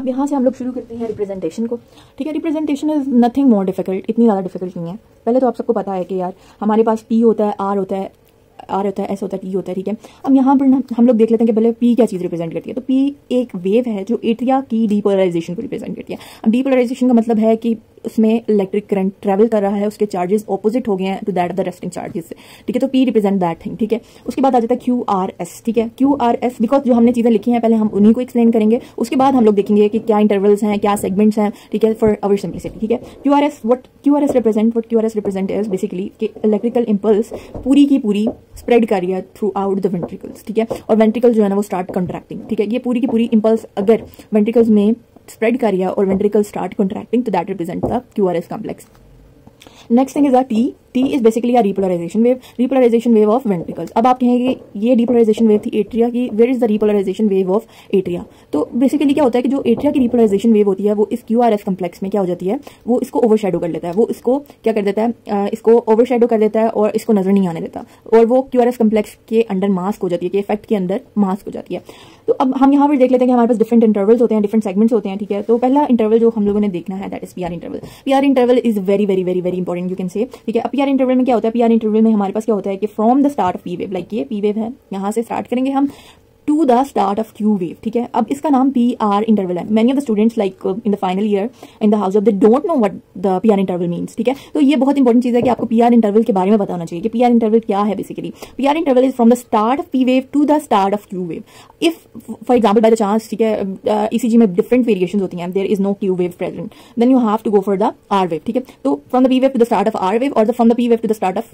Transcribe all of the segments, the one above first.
अब यहाँ से हम लोग शुरू करते हैं रिप्रेजेंटेशन को। ठीक है, representation is nothing more difficult, इतनी ज़्यादा डिफिकल्ट नहीं है। पहले तो आप सबको पता है कि यार हमारे पास पी होता है, आर होता है, एस होता है, टी होता है। ठीक है, अब यहाँ पर हम लोग देख लेते हैं कि पहले पी क्या चीज़ रिप्रेजेंट करती है। तो पी एक वेव है जो एट्रिया की डीपोलराइजेशन को रिप्रेजेंट करती है। अब डीपोलराइजेशन का मतलब है कि उसमें इलेक्ट्रिक करंट ट्रेवल कर रहा है, उसके चार्जेस ऑपोजिट हो गए हैं to that of the resting charges से। ठीक है, तो पी रिप्रेजेंट दैट थिंग। ठीक है, उसके बाद आ जाता है क्यू आर एस। ठीक है, क्यू आर एस बिकॉज जो हमने चीज़ें लिखी हैं पहले हम उन्हीं को एक्सप्लेन करेंगे, उसके बाद हम लोग देखेंगे कि क्या इंटरवल्स हैं, क्या सेगमेंट्स हैं। ठीक है, फॉर अवर सिंपलिसिटी। ठीक है, Q R S represent is basically कि इलेक्ट्रिकल इंपल्स पूरी की पूरी स्प्रेड कर रही है थ्रू आउट द वेंट्रिकल्स। ठीक है, और वेंट्रिकल जो है ना वो स्टार्ट कंट्रैक्टिंग। ठीक है, ये पूरी की पूरी इंपल्स अगर वेंट्रिकल्स में स्प्रेड कर रही है और वेंट्रिकल स्टार्ट कंट्रैक्टिंग, तो that represent the QRS complex. Next thing is a T. T is basically a repolarization wave of ventricles. अब आप कहेंगे ये रिपोलराइजेशन वेव थी एट्रिया की, where is the repolarization wave of atria. तो basically क्या होता है कि जो एट्रिया की रिपोलराइजेशन वेव होती है वो इस क्यूआरएस कॉम्प्लेक्स में क्या हो जाती है, वो इसको ओवरशैडो कर लेता है, वो इसको क्या कर देता है, इसको ओवरशैडो कर देता है और इसको नजर नहीं आने देता, और वो क्यूआरएस कॉम्प्लेक्स के अंडर मास्क हो जाती है, कि इफेक्ट के अंदर मास्क हो जाती है। तो अब हम यहाँ पर देख लेते हैं कि हमारे पास डिफरेंट इंटरवल्स होते हैं, डिफरेंट सेगमेंट्स होते हैं। ठीक है, तो पहला इंटरवल जो हम लोगों ने देखना है that is PR interval. PR interval is very very very very important, you can से। ठीक है, अब पीआर इंटरवल में क्या होता है, पीआर इंटरवल में हमारे पास क्या होता है कि from the start of P wave, like ये पी वेव है, यहाँ से स्टार्ट करेंगे हम to the start of Q wave. ठीक है, अब इसका नाम पी आर इंटरवल है। Many of the students like in the final year in the house of they don't know what the P R interval means. ठीक है, तो ये बहुत इंपॉर्टेंट चीज है कि आपको पी आर इंटरवल के बारे में बताना चाहिए कि पी आर इंटरवल क्या है। Basically P R interval is from the start of P wave to the start of Q wave. If for example by the chance, ठीक है, ईसीजी में डिफरेंट वेरिएशन होती हैं, there is no Q wave present, then you have to go for the R wave. ठीक है, तो from the P wave to the start of R wave और from the P wave to the start of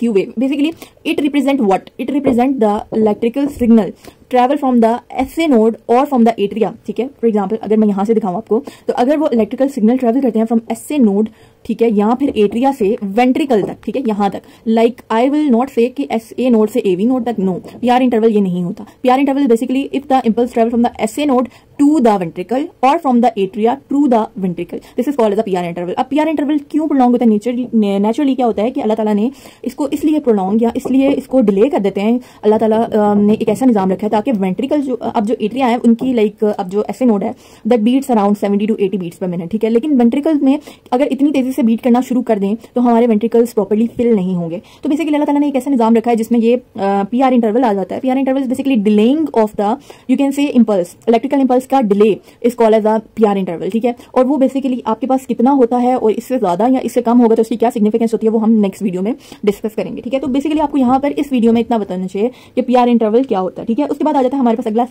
Q wave. Basically, it represent what? It represent the electrical signal travel from the SA node or from the atria. ठीक है, for example अगर मैं यहाँ से दिखाऊँ आपको, तो अगर वो इलेक्ट्रिकल सिग्नल ट्रेवल करते हैं फ्रॉम SA नोड, ठीक है, यहाँ फिर एट्रिया से वेंट्रिकल तक, ठीक है, यहाँ तक, like I will not say कि SA नोड से AV नोड तक, नो, पीआर इंटरवल ये नहीं होता। PR interval basically if the impulse travel from the SA node to the ventricle और from the atria to the ventricle, this is called as a PR interval. अब PR interval क्यों prolong होता है? Naturally क्या होता है कि अल्लाह ताला ने इसको इसलिए प्रोलॉन्ग या इसलिए इसको डिले कर देते हैं, अल्लाह ताला ने एक ऐसा निजाम रखा है ताकि वेंट्रिकल जो अब जो एट्रिया है उनकी लाइक अब जो SA नोड है that beats around 70 to 80 beats per minute. ठीक है, लेकिन वेंट्रिकल्स में अगर इतनी तेजी से बीट करना शुरू कर दें तो हमारे वेंट्रिकल्स प्रॉपर्ली फिल नहीं होंगे। तो बेसिकली अल्लाह ताला ने एक ऐसा निजाम रखा है जिसमें ये पीआर इंटरवल आ जाता है। PR interval is basically delaying of the, you can say impulse, electrical impulse का delay is called as a PR interval. ठीक है, और वो बेसिकली आपके पास कितना होता है और इससे ज्यादा या इससे कम होगा तो उसकी क्या सिग्निफिकेंस होती है वो हम नेक्स्ट वीडियो में डिस्कस करेंगे। ठीक है, तो बेसिकली आपको यहाँ पर इस वीडियो में इतना बताना चाहिए कि पीआर इंटरवल क्या होता है। ठीक है, उसके बाद आ जाता है हमारे पास अगला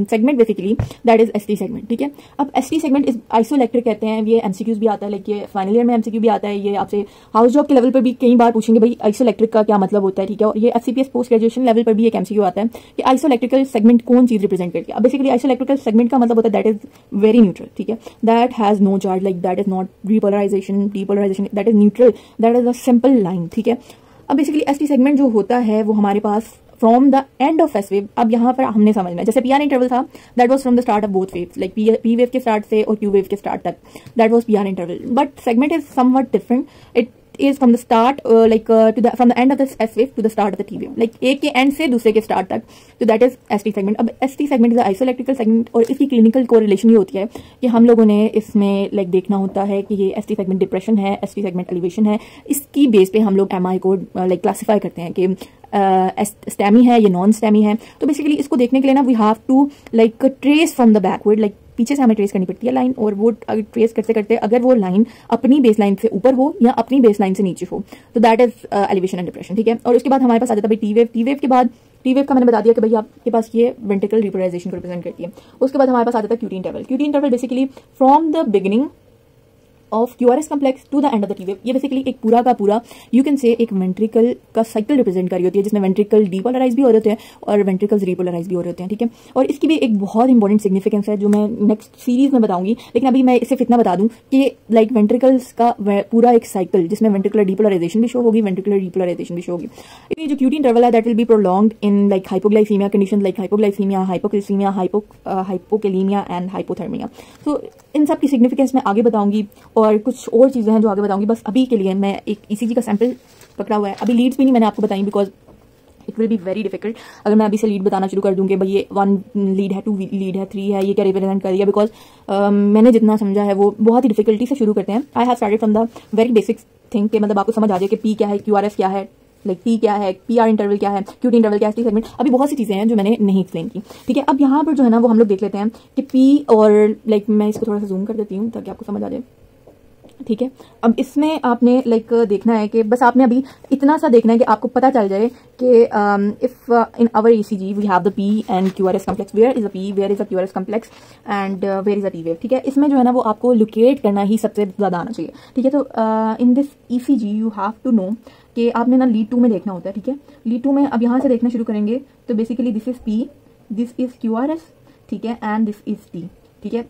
segment basically that is ST segment. ठीक है, अब एसटी सेगमेंट इज आइसोइलेक्ट्रिक कहते हैं, ये एमसीक्यूज भी आता है, लाइक ये फाइनल ईयर में एमसीक्यू भी आता है, ये आपसे हाउस जॉब के लेवल पर भी कई बार पूछेंगे भाई आइसोइलेक्ट्रिक का क्या मतलब होता है। ठीक है, और ये एफसीपीएस पोस्ट ग्रेजुएशन लेवल पर भी एक एमसीक्यू आता है कि आइसोइलेक्ट्रिकल सेगमेंट कौन चीज रिप्रेजेंट करती है। अब बेसिकली आइसोइलेक्ट्रिकल सेगमेंट का मतलब होता है दैट इज वेरी न्यूट्रल। ठीक है, that has no charge, like that is not repolarization, depolarization, that is neutral, that is a simple line. ठीक है, अब बेसिकली एसटी सेगमेंट जो होता है वो हमारे पास from the end of S wave, अब यहाँ पर हमने समझना है जैसे पीआर इंटरवल था that was from the start of both waves, like P wave के स्टार्ट से और क्यू वेव के स्टार्ट तक, that was PR interval, but segment is somewhat different. It is from the start from the end of the S wave to the start of the T wave, like एक के and से दूसरे के start तक, तो that is ST segment. अब ST segment is आइसोइलेक्ट्रिकल segment और इसकी क्लिनिकल कोरिलेशन ये होती है कि हम लोगों ने इसमें लाइक देखना होता है कि ये ST सेगमेंट डिप्रेशन है, ST सेगमेंट एलिवेशन है, इसकी बेस पे हम लोग MI को लाइक क्लासीफाई करते हैं कि स्टेमी है ये नॉन स्टेमी है। तो बेसिकली इसको देखने के लिए ना we have to like trace from the backward, like पीछे से हमें ट्रेस करनी पड़ती है लाइन, और वो ट्रेस करते करते अगर वो लाइन अपनी बेस लाइन से ऊपर हो या अपनी बेस लाइन से नीचे हो तो that is elevation and depression. ठीक है, और उसके बाद हमारे पास आ जाता है टी वेव। टी वेव के बाद, टी वेव का मैंने बता दिया कि भाई आपके पास ये वेंट्रिकल रिपोलराइजेशन को रिप्रेजेंट करती है। उसके बाद हमारे पास आ जाता है QT interval. QT interval basically from the beginning of QRS complex to the end of the T wave, ये बेसिकली एक पूरा का पूरा यू कैन से एक वेंट्रिकल का साइकिल रिप्रेजेंट करी होती है जिसमें वेंट्रिकल डीपोलराइज भी हो रहे होते हैं और वेंट्रिकल्स रिपोलराइज भी हो रहे होते हैं। ठीक है, और इसकी भी एक बहुत इंपॉर्टेंट सिग्निफिकेंस है जो मैं नेक्स्ट सीरीज में बताऊंगी, लेकिन अभी मैं सिर्फ इतना बता दूं कि लाइक वेंट्रिकल्स का पूरा एक साइकिल जिसमें वेंट्रिकुलर डीपोलराइजेशन भी शो होगी, वेंट्रिकुलर रिपोलराइजेशन भी शो होगी। इसलिए जो क्यूटी इंटरवल है that will be prolonged in like hypoglycaemia condition, like hypoglycaemia, hypocalcaemia, hypokalaemia and hypothermia. तो इन सब की सिग्निफिकेंस मैं आगे बताऊंगी और कुछ और चीजें हैं जो आगे बताऊंगी। बस अभी के लिए मैं एक ईसीजी का सैंपल पकड़ा हुआ है, अभी लीड्स भी नहीं मैंने आपको बताई because it will be very difficult अगर मैं अभी से लीड बताना शुरू कर दूँ कि भाई ये 1 लीड है, 2 लीड है, 3 है, ये क्या रिप्रेजेंट कर दिया, बिकॉज मैंने जितना समझा है वो बहुत ही डिफिकल्टी से शुरू करते हैं। I have started from the very basic thing कि मतलब आपको समझ आ जाए कि पी क्या है, क्यूआरएस क्या है, लाइक पी क्या है, पीआर इंटरवल क्या है, क्यूटी इंटरवल क्या है, टी सेगमेंट, अभी बहुत सी चीज़ें हैं जो मैंने नहीं एक्सप्लेन की। ठीक है, अब यहाँ पर जो है ना वो हम लोग देख लेते हैं कि पी और लाइक मैं इसको थोड़ा सा जूम कर देती हूँ ताकि आपको समझ आ जाए। ठीक है, अब इसमें आपने लाइक देखना है कि बस आपने अभी इतना सा देखना है कि आपको पता चल जाए कि if in our ECG we have the P and QRS complex, where is a P, where is a QRS complex and where is a T wave. ठीक है, इसमें जो है ना वो आपको लोकेट करना ही सबसे ज़्यादा आना चाहिए। ठीक है, तो in this ECG you have to know कि आपने ना लीड 2 में देखना होता है। ठीक है, लीड 2 में अब यहाँ से देखना शुरू करेंगे तो basically this is P, this is QRS, ठीक है, एंड दिस इज टी। ठीक है,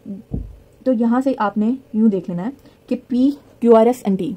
तो यहाँ से आपने यूँ देख लेना है कि पी, क्यूआरएस एंड टी।